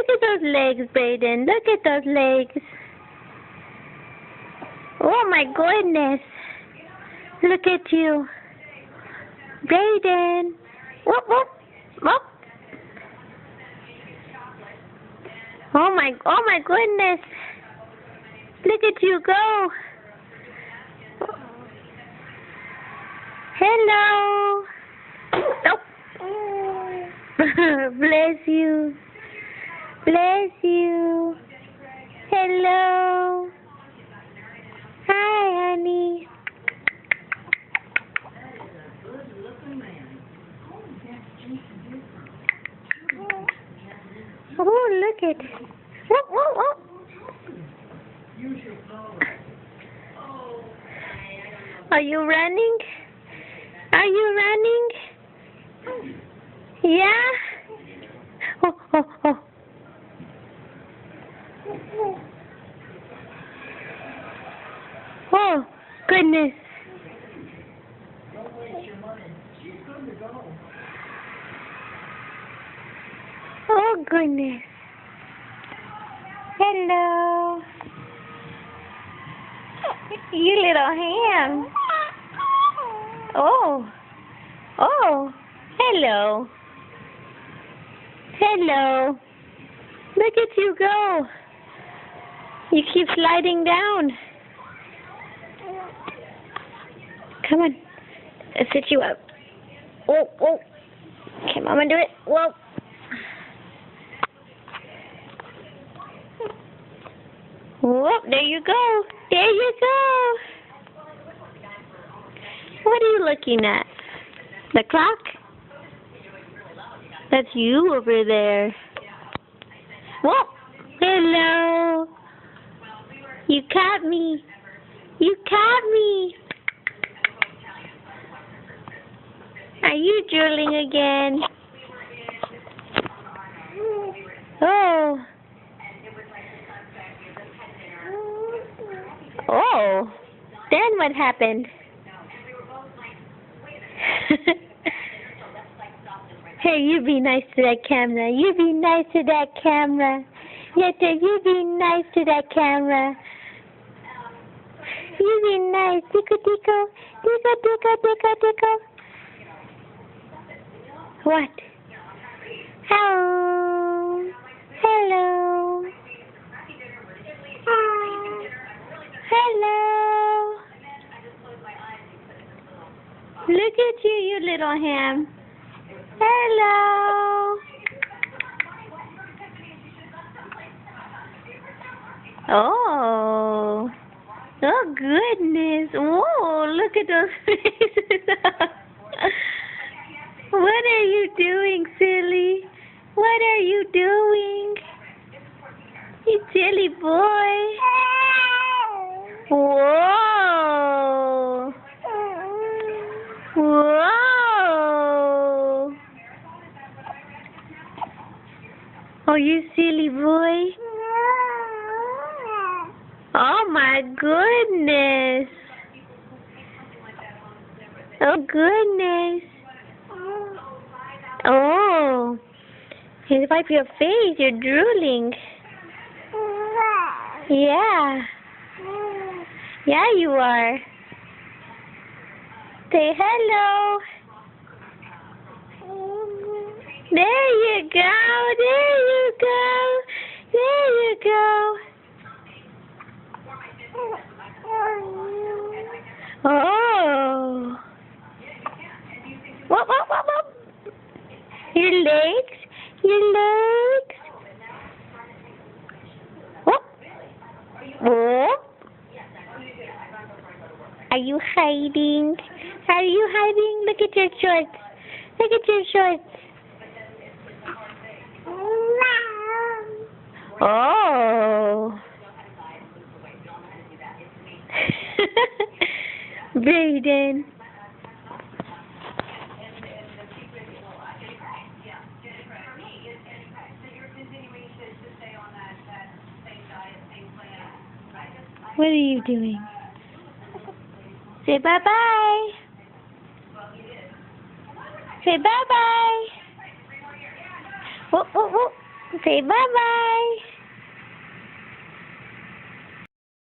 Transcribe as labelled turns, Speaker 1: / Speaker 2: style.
Speaker 1: Look at those legs, Brayden. Look at those legs. Oh my goodness. Look at you. Brayden. Whoop, whoop, whoop. Oh my goodness. Look at you go. Hello. Oh. Bless you. Bless you. Hello. Hi, honey. Oh, look at. Whoop, whoop, whoop. Are you running? Are you running? Yeah? Oh, oh, oh. Oh, goodness. Oh, goodness. Hello. You little ham. Oh. Oh. Hello. Hello. Look at you go. You keep sliding down. Come on. I'll sit you up. Whoa, whoa. Okay, Mama, do it. Whoa. Whoop, there you go. There you go. What are you looking at? The clock? That's you over there. Whoop. Hello. You caught me. You caught me. Are you drooling again? Oh. Oh. Then what happened? Hey, you be nice to that camera. You be nice to that camera. Yetta, you be nice to that camera. You be nice. Tico, tico. Tico, tico, tico, tico. What? Hello. Hello. Hello. Look at you, you little ham. Hello. Oh. Oh, goodness. Whoa, look at those faces. What are you doing, silly? What are you doing? You silly boy. Whoa. Whoa. Oh, you silly boy. Oh, my goodness. Oh, goodness. Oh. You wipe your face. You're drooling. Yeah. Yeah, you are. Say hello. There you go. There you go. There you go. Oh. Whoop, whoop, whoop, whoop. Your legs? Your legs? Whoop. Whoop. Are you hiding? Are you hiding? Look at your shorts. Look at your shorts. Oh. Brayden. What are you doing? Say bye-bye. Say bye-bye. Whoop, whoop, whoop. Say bye-bye.